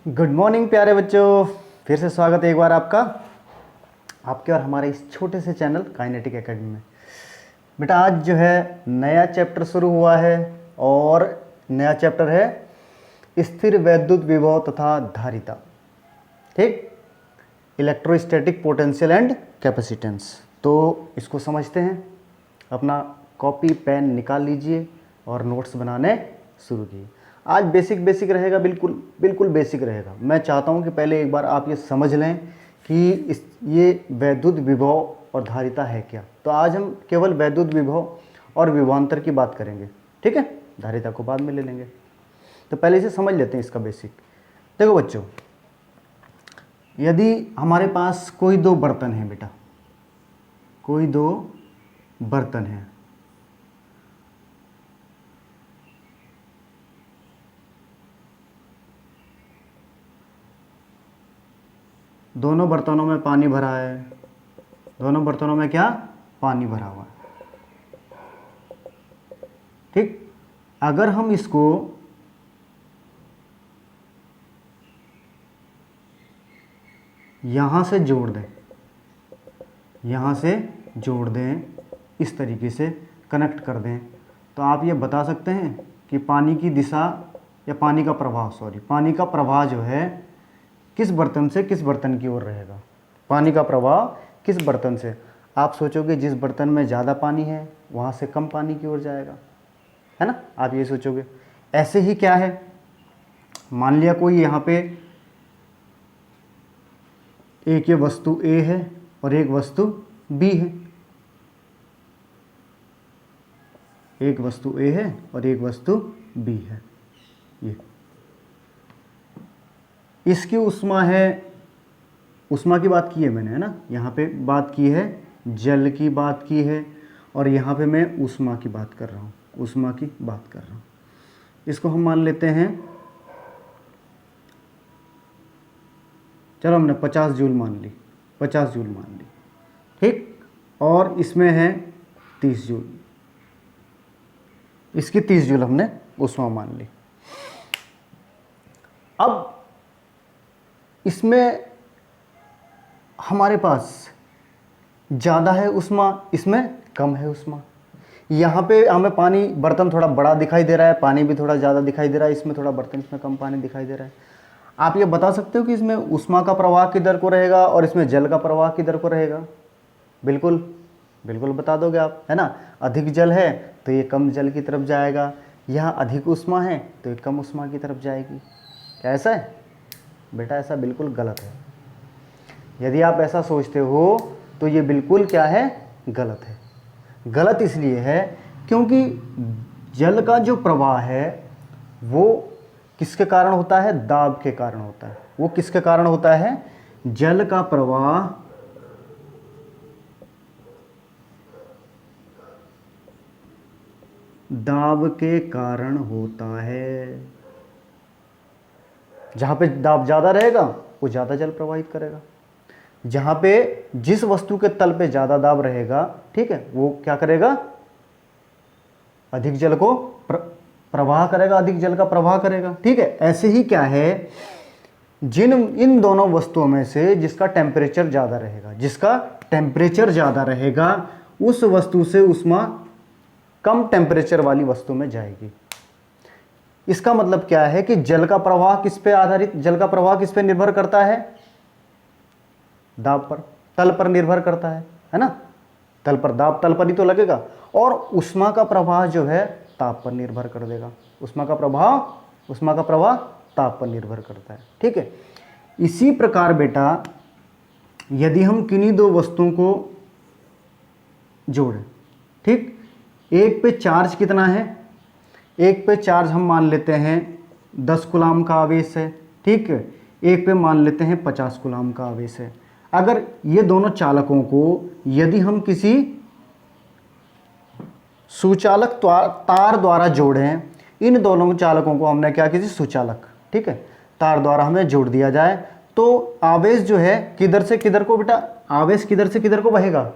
Good morning प्यारे बच्चों, फिर से स्वागत है एक बार आपके और हमारे इस छोटे से चैनल काइनेटिक एकेडमी में। बेटा आज जो है नया चैप्टर शुरू हुआ है और नया चैप्टर है स्थिर वैद्युत विभव तथा धारिता। ठीक, इलेक्ट्रोस्टैटिक पोटेंशियल एंड कैपेसिटेंस। तो इसको समझते हैं। अपना कॉपी पेन निकाल लीजिए और नोट्स बनाने शुरू कीजिए। आज बेसिक रहेगा, बिल्कुल बेसिक रहेगा। मैं चाहता हूं कि पहले एक बार आप ये समझ लें कि ये वैद्युत विभव और धारिता है क्या। तो आज हम केवल वैद्युत विभव और विभवांतर की बात करेंगे, ठीक है। धारिता को बाद में ले लेंगे। तो पहले इसे समझ लेते हैं, इसका बेसिक। देखो बच्चों, यदि हमारे पास कोई दो बर्तन है बेटा, कोई दो बर्तन है, दोनों बर्तनों में पानी भरा है, दोनों बर्तनों में क्या पानी भरा हुआ है। ठीक, अगर हम इसको यहां से जोड़ दें, यहां से जोड़ दें, इस तरीके से कनेक्ट कर दें, तो आप ये बता सकते हैं कि पानी की दिशा या पानी का प्रवाह, पानी का प्रवाह जो है किस बर्तन से किस बर्तन की ओर रहेगा। पानी का प्रवाह किस बर्तन से, आप सोचोगे जिस बर्तन में ज़्यादा पानी है वहाँ से कम पानी की ओर जाएगा, है ना। आप ये सोचोगे। ऐसे ही क्या है, मान लिया कोई यहाँ पे एक ये वस्तु A है और एक वस्तु B है, एक वस्तु A है और एक वस्तु B है। ये इसकी उष्मा है, उष्मा की बात की है मैंने, है ना। यहाँ पे बात की है, जल की बात की है, और यहाँ पे मैं उष्मा की बात कर रहा हूँ, उष्मा की बात कर रहा हूँ। इसको हम मान लेते हैं, चलो हमने 50 जूल मान ली, 50 जूल मान ली, ठीक। और इसमें है 30 जूल, इसकी 30 जूल हमने उष्मा मान ली। अब इसमें हमारे पास ज़्यादा है उष्मा, इसमें कम है उष्मा। यहाँ पे हमें पानी, बर्तन थोड़ा बड़ा दिखाई दे रहा है, पानी भी थोड़ा ज़्यादा दिखाई दे रहा है, इसमें थोड़ा बर्तन, इसमें कम पानी दिखाई दे रहा है। आप ये बता सकते हो कि इसमें उष्मा का प्रवाह किधर को रहेगा और इसमें जल का प्रवाह किधर को रहेगा। बिल्कुल बता दोगे आप, है ना। अधिक जल है तो ये कम जल की तरफ जाएगा, यहाँ अधिक उष्मा है तो ये कम उष्मा की तरफ जाएगी। क्या ऐसा है बेटा? ऐसा बिल्कुल गलत है। यदि आप ऐसा सोचते हो तो ये बिल्कुल क्या है, गलत है। गलत इसलिए है क्योंकि जल का जो प्रवाह है वो किसके कारण होता है? दाब के कारण होता है। वो किसके कारण होता है? जल का प्रवाह दाब के कारण होता है। जहां पे दाब ज्यादा रहेगा वो ज्यादा जल प्रवाहित करेगा। जहां पे जिस वस्तु के तल पे ज्यादा दाब रहेगा, ठीक है, वो क्या करेगा? अधिक जल को प्रवाह करेगा, अधिक जल का प्रवाह करेगा, ठीक है। ऐसे ही क्या है, इन दोनों वस्तुओं में से जिसका टेम्परेचर ज्यादा रहेगा, जिसका टेम्परेचर ज्यादा रहेगा, उस वस्तु से उष्मा कम टेम्परेचर वाली वस्तु में जाएगी। इसका मतलब क्या है कि जल का प्रवाह किस पे आधारित, जल का प्रवाह किस पे निर्भर करता है? दाब पर, तल पर निर्भर करता है ना। तल पर दाब, तल पर ही तो लगेगा। और उष्मा का प्रवाह जो है ताप पर निर्भर कर देगा। उष्मा का प्रवाह ताप पर निर्भर करता है, ठीक है। इसी प्रकार बेटा यदि हम किन्हीं दो वस्तुओं को जोड़ें, ठीक, एक पे चार्ज कितना है? एक पे चार्ज हम मान लेते हैं 10 कूलाम का आवेश है, ठीक है। एक पे मान लेते हैं 50 कूलाम का आवेश है। अगर ये दोनों चालकों को यदि हम किसी सुचालक तार द्वारा जोड़ें, इन दोनों चालकों को हमने क्या, किसी सुचालक, ठीक है, तार द्वारा हमें जोड़ दिया जाए, तो आवेश जो है किधर से किधर को बेटा, आवेश किधर से किधर को बहेगा?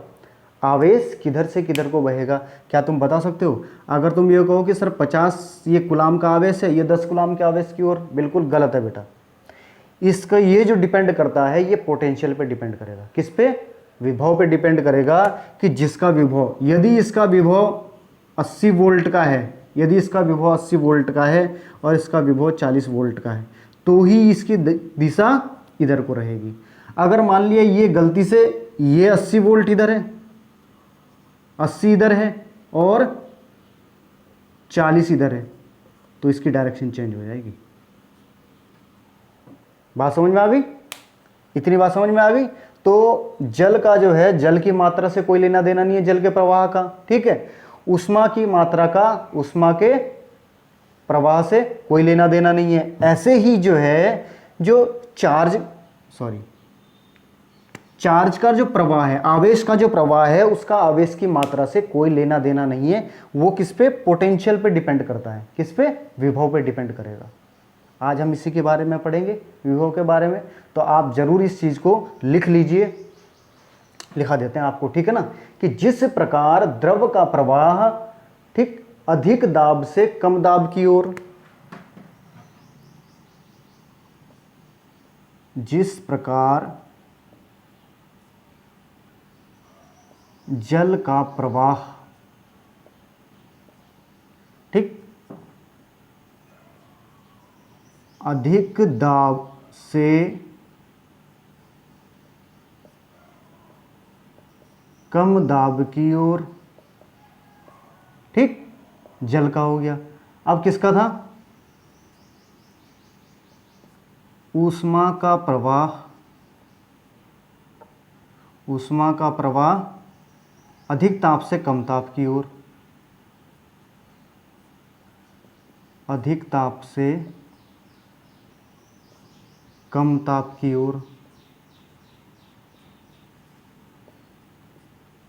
आवेश किधर से किधर को बहेगा? क्या तुम बता सकते हो? अगर तुम ये कहो कि सर 50 ये कूलाम का आवेश है, ये 10 कूलाम के आवेश की ओर, बिल्कुल गलत है बेटा। इसका ये जो डिपेंड करता है ये पोटेंशियल पे डिपेंड करेगा। किस पे? विभव पे डिपेंड करेगा कि जिसका विभव, यदि इसका विभव 80 वोल्ट का है, यदि इसका विभव 80 वोल्ट का है और इसका विभव 40 वोल्ट का है, तो ही इसकी दिशा इधर को रहेगी। अगर मान लिया ये गलती से ये 80 वोल्ट इधर है, 80 इधर है और 40 इधर है, तो इसकी डायरेक्शन चेंज हो जाएगी। बात समझ में आ गई? इतनी बात समझ में आ गई? तो जल का जो है, जल की मात्रा से कोई लेना देना नहीं है, जल के प्रवाह का, ठीक है। उष्मा की मात्रा का उष्मा के प्रवाह से कोई लेना देना नहीं है। ऐसे ही जो है, जो चार्ज का जो प्रवाह है, आवेश का जो प्रवाह है, उसका आवेश की मात्रा से कोई लेना देना नहीं है। वो किस पे? पोटेंशियल पे डिपेंड करता है। किस पे? विभव पे डिपेंड करेगा। आज हम इसी के बारे में पढ़ेंगे, विभव के बारे में। तो आप जरूर इस चीज को लिख लीजिए, लिखा देते हैं आपको, ठीक है ना, कि जिस प्रकार द्रव का प्रवाह, ठीक, अधिक दाब से कम दाब की ओर, जिस प्रकार जल का प्रवाह, ठीक, अधिक दाब से कम दाब की ओर, ठीक, जल का हो गया। अब किसका था? ऊष्मा का प्रवाह, ऊष्मा का प्रवाह अधिक ताप से कम ताप की ओर, अधिक ताप से कम ताप की ओर।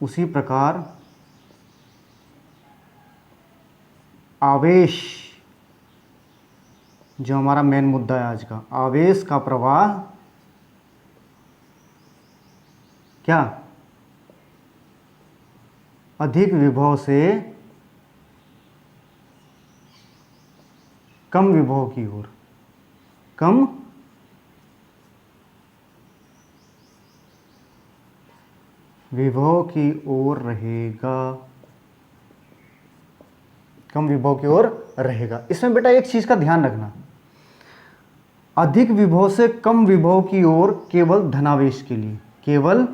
उसी प्रकार आवेश, जो हमारा मेन मुद्दा है आज का, आवेश का प्रवाह क्या? अधिक विभव से कम विभव की ओर, कम विभव की ओर रहेगा, कम विभव की ओर रहेगा। इसमें बेटा एक चीज का ध्यान रखना, अधिक विभव से कम विभव की ओर केवल धनावेश के लिए, केवल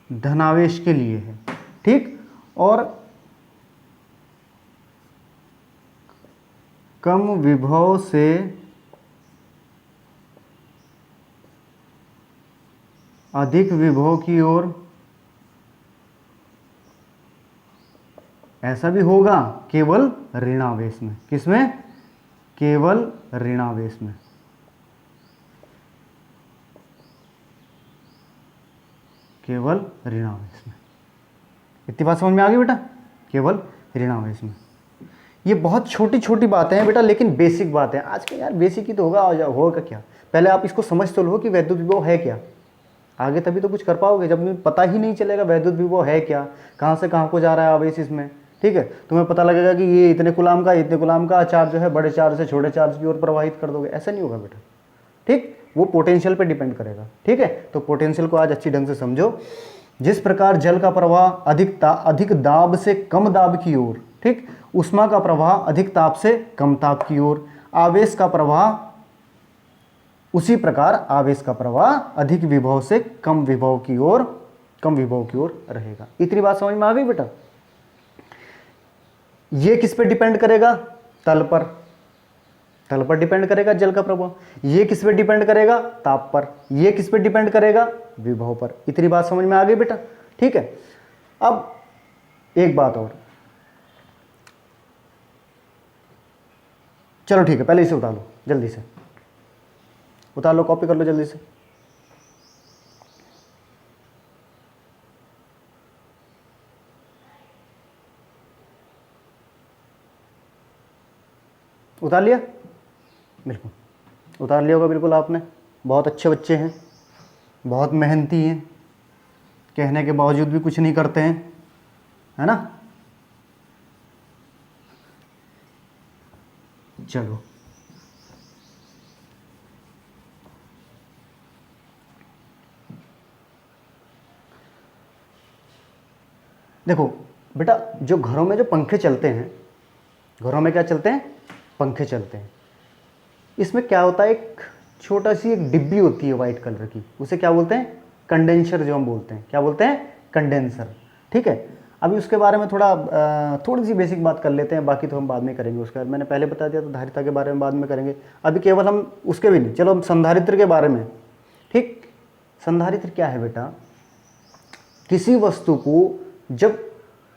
धनावेश के लिए है, ठीक। और कम विभव से अधिक विभव की ओर ऐसा भी होगा केवल ऋणावेश में। किसमें? केवल ऋणावेश में, केवल ऋणावेश में। इतनी बात समझ में आ गई बेटा? केवल ऋणावेश में। ये बहुत छोटी छोटी बातें हैं बेटा, लेकिन बेसिक बातें हैं। आज के यार बेसिक ही तो होगा क्या। पहले आप इसको समझ तो लो कि वैद्युत विभव है क्या, आगे तभी तो कुछ कर पाओगे। जब पता ही नहीं चलेगा वैद्युत विभव है क्या, कहाँ से कहाँ को जा रहा है आवेश इसमें, ठीक है, तुम्हें पता लगेगा कि ये इतने कुलाम का, इतने कुलाम का चार्ज जो है बड़े चार्ज से छोटे चार्ज की ओर प्रवाहित कर दोगे, ऐसा नहीं होगा बेटा, ठीक। वो पोटेंशियल पे डिपेंड करेगा, ठीक है। तो पोटेंशियल को आज अच्छी ढंग से समझो। जिस प्रकार जल का प्रवाह अधिक दाब से कम दाब की ओर, ठीक, ऊष्मा का प्रवाह अधिक ताप से कम ताप की ओर, आवेश का प्रवाह उसी प्रकार आवेश का प्रवाह अधिक विभव से कम विभव की ओर, कम विभव की ओर रहेगा। इतनी बात समझ में आ गई बेटा? ये किस पे डिपेंड करेगा? तल पर, तल पर डिपेंड करेगा जल का प्रवाह। ये किस पे डिपेंड करेगा? ताप पर। ये किस पे डिपेंड करेगा? विभव पर। इतनी बात समझ में आ गई बेटा? ठीक है। अब एक बात और, चलो ठीक है, पहले इसे उतार लो, जल्दी से उतार लो, कॉपी कर लो जल्दी से। उतार लिया? बिल्कुल उतार लिया होगा, बिल्कुल आपने। बहुत अच्छे बच्चे हैं, बहुत मेहनती हैं, कहने के बावजूद भी कुछ नहीं करते हैं, है ना। चलो देखो बेटा, जो घरों में जो पंखे चलते हैं, घरों में क्या चलते हैं, पंखे चलते हैं, इसमें क्या होता है, एक छोटा सी एक डिब्बी होती है वाइट कलर की, उसे क्या बोलते हैं, कंडेंसर जो हम बोलते हैं, क्या बोलते हैं, कंडेंसर। ठीक है, अभी उसके बारे में थोड़ी सी बेसिक बात कर लेते हैं, बाकी तो हम बाद में करेंगे। उसका मैंने पहले बता दिया, तो धारिता के बारे में बाद में करेंगे, अभी केवल हम उसके भी नहीं, चलो हम संधारित्र के बारे में। ठीक, संधारित्र क्या है बेटा, किसी वस्तु को जब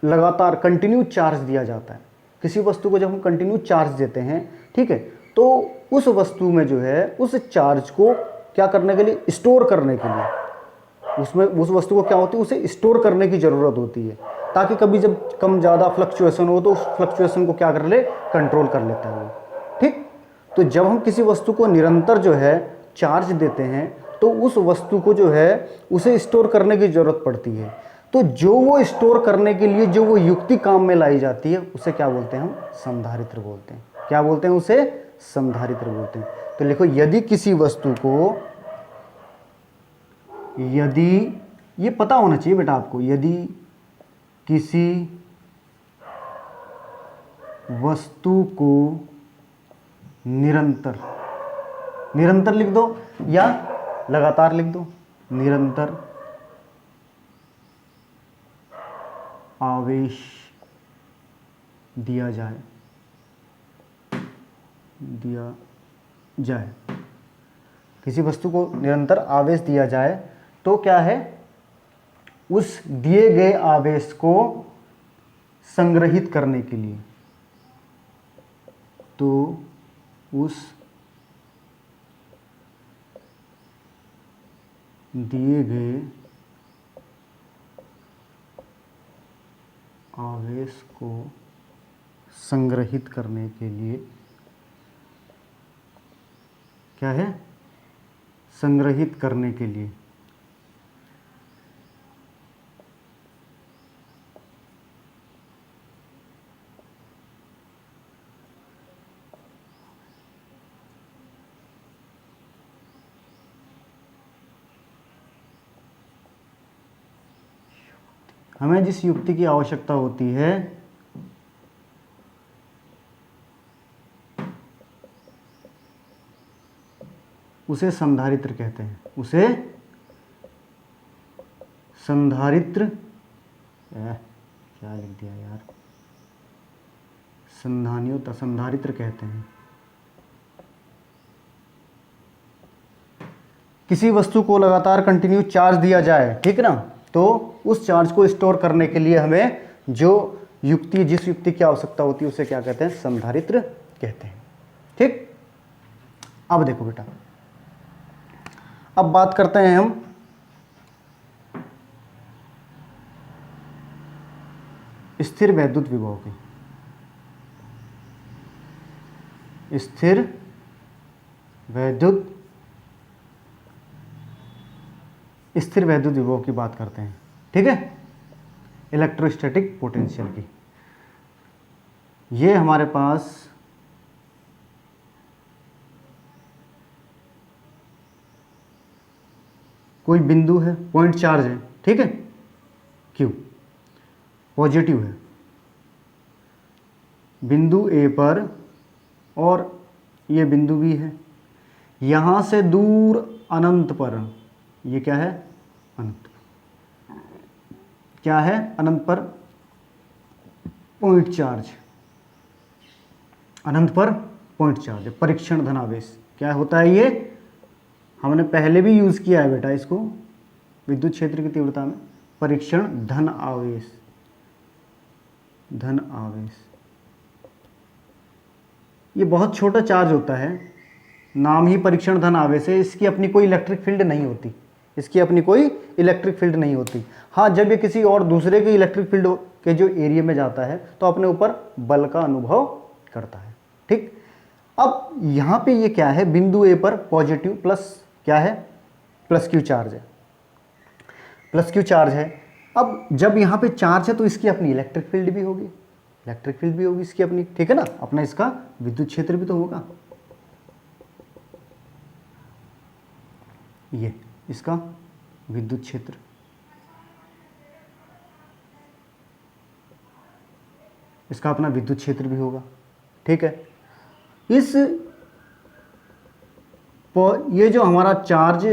लगातार कंटिन्यू चार्ज दिया जाता है, किसी वस्तु को जब हम कंटिन्यू चार्ज देते हैं, ठीक है, तो उस वस्तु में जो है उस चार्ज को क्या करने के लिए, स्टोर करने के लिए, उसमें उस वस्तु को क्या होती है, उसे स्टोर करने की ज़रूरत होती है, ताकि कभी जब कम ज़्यादा फ्लक्चुएशन हो तो उस फ्लक्चुएशन को क्या कर ले, कंट्रोल कर लेता है वो। ठीक, तो जब हम किसी वस्तु को निरंतर जो है चार्ज देते हैं तो उस वस्तु को जो है उसे स्टोर करने की ज़रूरत पड़ती है। तो जो वो स्टोर करने के लिए जो वो युक्ति काम में लाई जाती है उसे क्या बोलते हैं, हम संधारित्र बोलते हैं। क्या बोलते हैं उसे, संधारित्र बोलते हैं। तो लिखो, यदि किसी वस्तु को, यदि, ये पता होना चाहिए बेटा आपको, यदि किसी वस्तु को निरंतर, निरंतर लिख दो या लगातार लिख दो, निरंतर आवेश दिया जाए, किसी वस्तु को निरंतर आवेश दिया जाए तो क्या है, उस दिए गए आवेश को संग्रहित करने के लिए, तो उस दिए गए आवेश को संग्रहित करने के लिए क्या है, संग्रहित करने के लिए हमें जिस युक्ति की आवश्यकता होती है उसे संधारित्र कहते हैं, उसे संधारित्र, क्या लिख दिया यार, संधारित्र कहते हैं। किसी वस्तु को लगातार कंटिन्यू चार्ज दिया जाए, ठीक है ना, तो उस चार्ज को स्टोर करने के लिए हमें जो युक्ति, जिस युक्ति की आवश्यकता होती है उसे क्या कहते हैं, संधारित्र कहते हैं। ठीक, अब देखो बेटा, अब बात करते हैं हम स्थिर वैद्युत विभव की। स्थिर वैद्युत विभव की बात करते हैं, ठीक है, इलेक्ट्रोस्टैटिक पोटेंशियल की। ये हमारे पास कोई बिंदु है, पॉइंट चार्ज है, ठीक है, क्यू पॉजिटिव है बिंदु ए पर, और ये बिंदु भी है, यहां से दूर अनंत पर, ये क्या है, अनंत, क्या है, अनंत पर पॉइंट चार्ज, अनंत पर पॉइंट चार्ज, परीक्षण धनावेश। क्या होता है ये, हमने पहले भी यूज किया है बेटा इसको विद्युत क्षेत्र की तीव्रता में, परीक्षण धन आवेश, धन आवेश। ये बहुत छोटा चार्ज होता है, नाम ही परीक्षण धन आवेश है, इसकी अपनी कोई इलेक्ट्रिक फील्ड नहीं होती, इसकी अपनी कोई इलेक्ट्रिक फील्ड नहीं होती। हाँ, जब ये किसी और दूसरे के इलेक्ट्रिक फील्ड के जो एरिया में जाता है तो अपने ऊपर बल का अनुभव करता है। ठीक, अब यहाँ पे ये क्या है, बिंदु ए पर पॉजिटिव प्लस क्या है, प्लस क्यू चार्ज है, प्लस क्यू चार्ज है। अब जब यहाँ पे चार्ज है तो इसकी अपनी इलेक्ट्रिक फील्ड भी होगी, इलेक्ट्रिक फील्ड भी होगी इसकी अपनी, ठीक है ना, अपना इसका विद्युत क्षेत्र भी तो होगा, ये इसका विद्युत क्षेत्र, इसका अपना विद्युत क्षेत्र भी होगा, ठीक है। ये जो हमारा चार्ज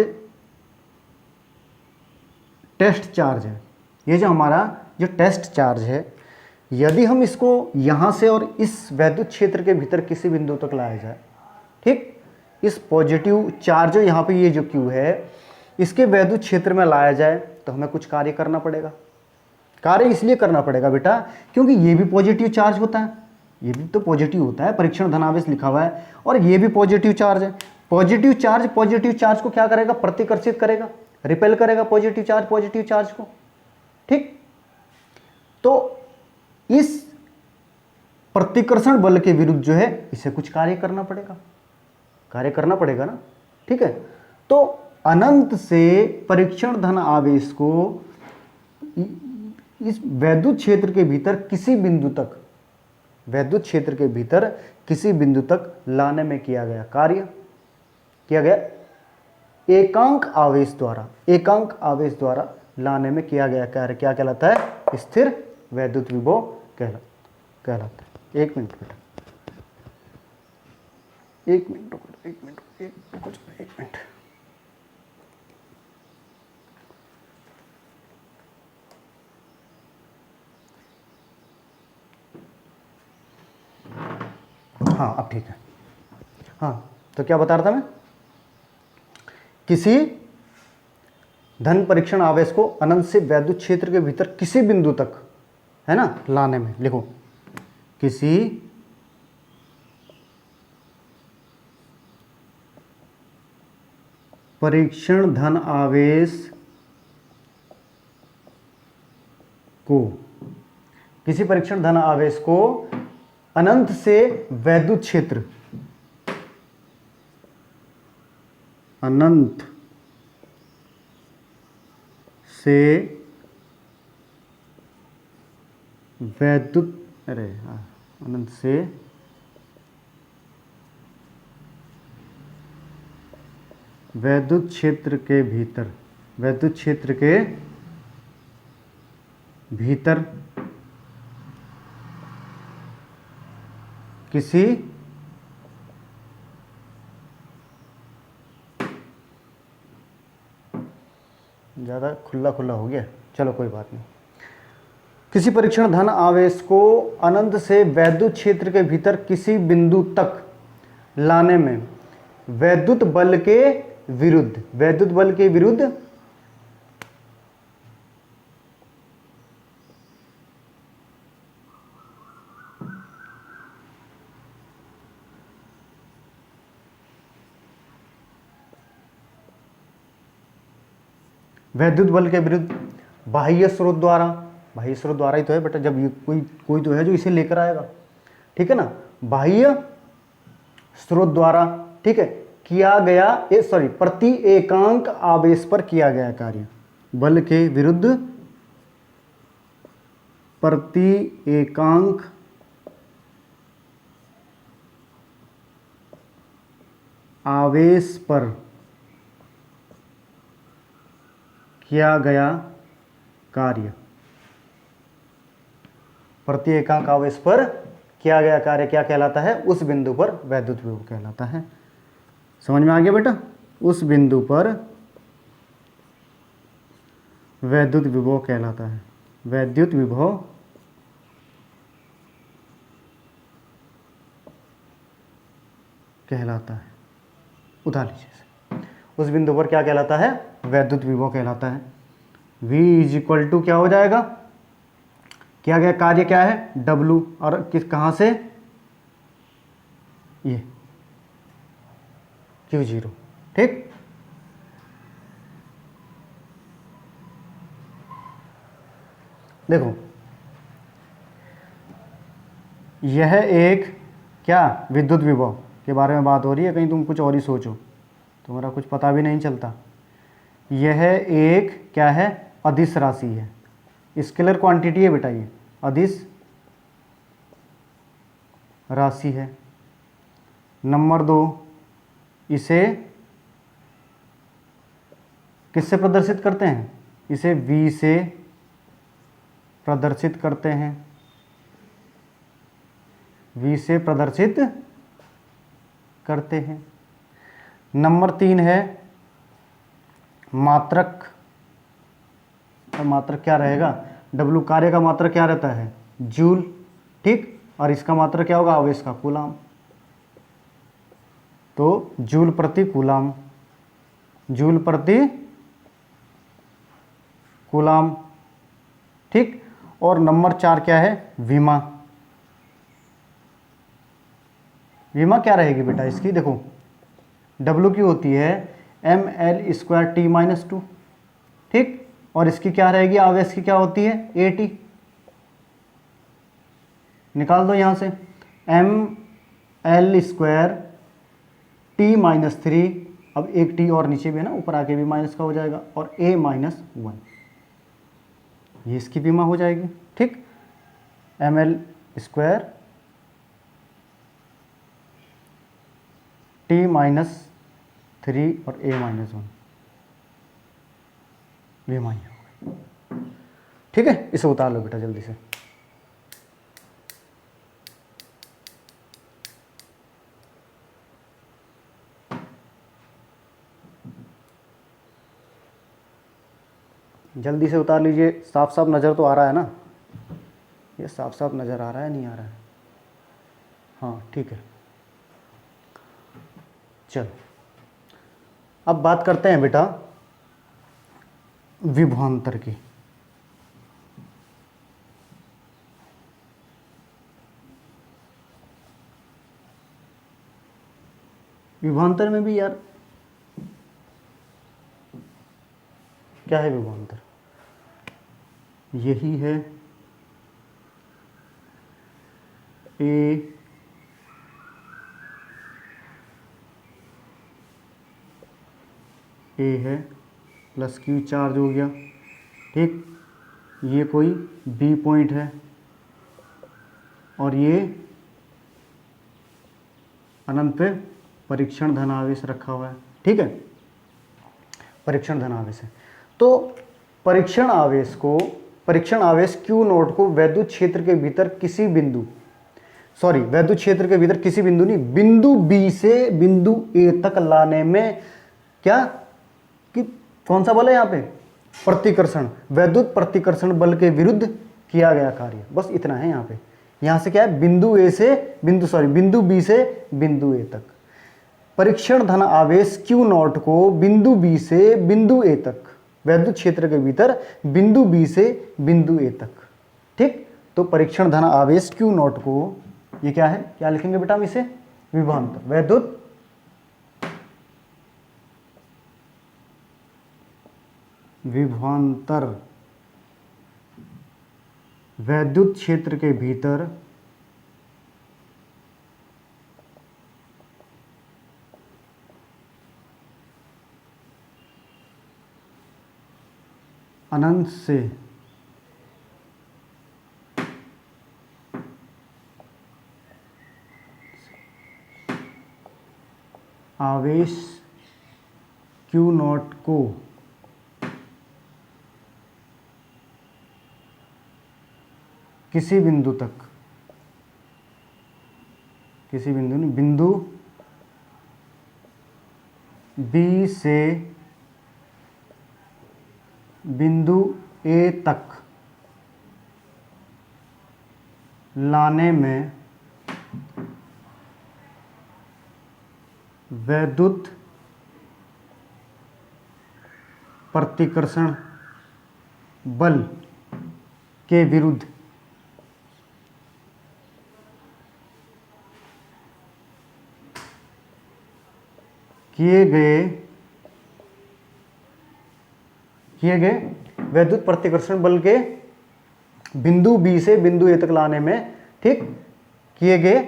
टेस्ट चार्ज है, ये जो हमारा जो टेस्ट चार्ज है, यदि हम इसको यहाँ से और इस वैद्युत क्षेत्र के भीतर किसी बिंदु तक लाया जाए, ठीक, इस पॉजिटिव चार्ज जो यहाँ पे ये जो Q है, इसके वैद्युत क्षेत्र में लाया जाए तो हमें कुछ कार्य करना पड़ेगा। कार्य इसलिए करना पड़ेगा बेटा क्योंकि ये भी पॉजिटिव चार्ज होता है, ये भी तो पॉजिटिव होता है, परीक्षण धनावेश लिखा हुआ है, और ये भी पॉजिटिव चार्ज है। पॉजिटिव चार्ज को क्या करेगा, प्रतिकर्षित करेगा, रिपेल करेगा पॉजिटिव चार्ज को, ठीक। तो इस प्रतिकर्षण बल के विरुद्ध जो है इसे कुछ कार्य करना पड़ेगा ना, ठीक है। तो अनंत से परीक्षण धन आवेश को इस वैद्युत क्षेत्र के भीतर किसी बिंदु तक लाने में किया गया कार्य, एकांक आवेश द्वारा लाने में किया गया कार्य क्या कहलाता है, स्थिर वैद्युत विभव कहलाता है। एक मिनट बेटा, एक मिनट। हाँ अब ठीक है। हाँ तो क्या बता रहा था मैं, किसी धन परीक्षण आवेश को अनंत से वैद्युत क्षेत्र के भीतर किसी बिंदु तक, है ना, लाने में, लिखो, किसी परीक्षण धन आवेश को अनंत से वैद्युत क्षेत्र, अनंत से वैद्युत क्षेत्र के भीतर किसी ज़्यादा खुला हो गया, चलो कोई बात नहीं। किसी परीक्षण धन आवेश को अनंत से वैद्युत क्षेत्र के भीतर किसी बिंदु तक लाने में वैद्युत बल के विरुद्ध बाह्य स्रोत द्वारा ही तो है बेटा, जब ये कोई तो है जो इसे लेकर आएगा, ठीक है ना, बाह्य स्रोत द्वारा, ठीक है, किया गया प्रति एकांक आवेश पर किया गया कार्य, बल के विरुद्ध प्रति एकांक आवेश पर किया गया कार्य, प्रति एकांक आवेश पर किया गया कार्य क्या कहलाता है, उस बिंदु पर वैद्युत विभव कहलाता है। समझ में आ गया बेटा, उस बिंदु पर वैद्युत विभव कहलाता है, वैद्युत विभव कहलाता है। उठा लीजिए, उस बिंदु पर क्या कहलाता है, वैद्युत विभव कहलाता है। V इज टू क्या हो जाएगा, किया गया कार्य क्या है, W, और कहाँ से, ये Q0, ठीक। देखो यह एक क्या विद्युत विभव के बारे में बात हो रही है, कहीं तुम कुछ और ही सोचो, तुम्हारा कुछ पता भी नहीं चलता। यह एक क्या है, अदिश राशि है, स्केलर क्वांटिटी है बेटा, ये अदिश राशि है। नंबर 2, इसे किससे प्रदर्शित करते हैं? इसे v से प्रदर्शित करते हैं, v से प्रदर्शित करते हैं। नंबर 3 है मात्रक। और मात्रक क्या रहेगा? W कार्य का मात्रक क्या रहता है? जूल, ठीक। और इसका मात्रक क्या होगा? आवेश का, कूलाम। तो जूल प्रति कूलाम, जूल प्रति कूलाम, ठीक। और नंबर 4 क्या है? विमा। विमा क्या रहेगी बेटा इसकी? देखो W की होती है ml² t-2, ठीक। और इसकी क्या रहेगी? आवेश की क्या होती है? AT। निकाल दो यहां से, ml² t-3, अब एक t और नीचे भी है ना, ऊपर आके भी माइनस का हो जाएगा, और A-1, ये इसकी विमा हो जाएगी, ठीक। ml² t-3 और A-1 विमा ही होगा, ठीक है। इसे उतार लो बेटा जल्दी से। जल्दी से उतार लीजिए। साफ साफ नज़र तो आ रहा है ना? ये साफ साफ नज़र आ रहा है, नहीं आ रहा है? हाँ ठीक है। चलो अब बात करते हैं बेटा विभवांतर की। विभवांतर में भी यार क्या है? विभवांतर यही है, ए है प्लस Q चार्ज हो गया, ठीक। ये कोई B पॉइंट है और ये अनंत पे परीक्षण धनावेश रखा हुआ है, ठीक है। परीक्षण धनावेश है। तो परीक्षण आवेश Q0 को वैद्युत क्षेत्र के भीतर किसी बिंदु, वैद्युत क्षेत्र के भीतर किसी बिंदु नहीं, बिंदु B से बिंदु A तक लाने में क्या, कि कौन सा बल है यहाँ पे? प्रतिकर्षण, वैद्युत प्रतिकर्षण बल के विरुद्ध किया गया कार्य, बस इतना है यहाँ पे। यहाँ से क्या है? बिंदु B से बिंदु A तक परीक्षण धन आवेश Q0 को बिंदु B से बिंदु A तक, वैद्युत क्षेत्र के भीतर बिंदु B से बिंदु A तक, ठीक। तो परीक्षण धन आवेश Q0 को, ये क्या है? क्या लिखेंगे बेटा हम इसे? विभवांतर, वैद्युत क्षेत्र के भीतर अनंत से आवेश Q0 को किसी बिंदु तक, किसी बिंदु नहीं, बिंदु B से बिंदु A तक लाने में वैद्युत प्रतिकर्षण बल के विरुद्ध किए गए वैद्युत प्रतिकर्षण बल के बिंदु B से बिंदु A तक लाने में, ठीक, किए गए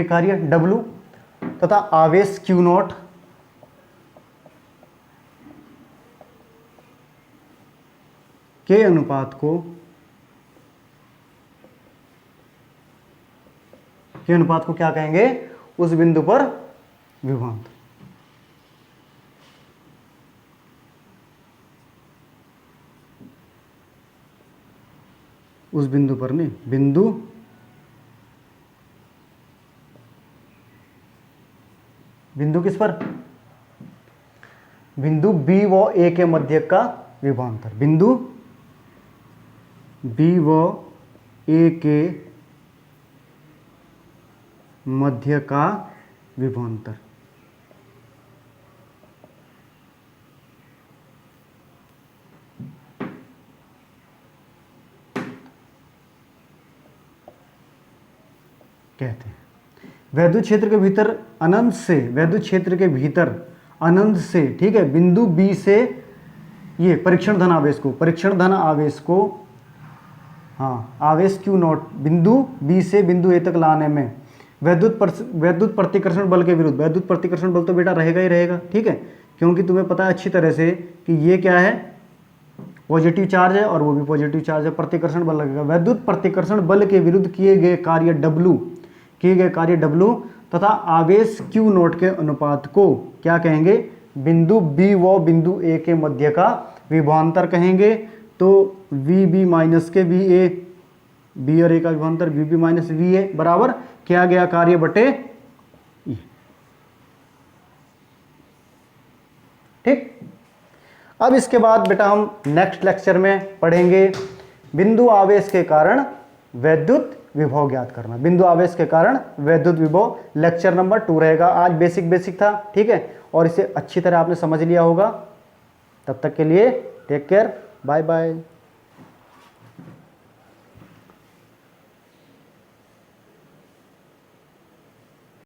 कार्य W तथा आवेश Q0 के अनुपात को ये अनुपात को क्या कहेंगे? उस बिंदु पर विभवांतर। उस बिंदु पर नहीं, बिंदु किस पर? बिंदु बी व ए के मध्य का विभवांतर। बिंदु बी व ए के मध्य का विभवांतर। कहते हैं वैद्युत क्षेत्र के भीतर अनंत से, वैद्युत क्षेत्र के भीतर अनंत से, ठीक है, बिंदु बी से ये परीक्षण धन आवेश को, परीक्षण धन आवेश को, हाँ, आवेश क्यू नॉट बिंदु बी से बिंदु ए तक लाने में वैद्युत प्रतिकर्षण बल के विरुद्ध, वैद्युत प्रतिकर्षण बल तो बेटा रहेगा ही रहेगा, ठीक है, क्योंकि तुम्हें पता है अच्छी तरह से कि ये क्या है, पॉजिटिव चार्ज है और वो भी पॉजिटिव चार्ज है, प्रतिकर्षण बल लगेगा। वैद्युत प्रतिकर्षण बल के विरुद्ध किए गए कार्य W तथा आवेश Q नोट के अनुपात को क्या कहेंगे? बिंदु B व बिंदु A के मध्य का विभवांतर कहेंगे। तो VB माइनस के VA, B और A का विभवांतर VB माइनस VA बराबर किया गया कार्य बटे E। ठीक, अब इसके बाद बेटा हम नेक्स्ट लेक्चर में पढ़ेंगे बिंदु आवेश के कारण वैद्युत विभव ज्ञात करना। बिंदु आवेश के कारण वैद्युत विभव लेक्चर नंबर 2 रहेगा। आज बेसिक था, ठीक है, और इसे अच्छी तरह आपने समझ लिया होगा। तब तक के लिए टेक केयर, बाय बाय।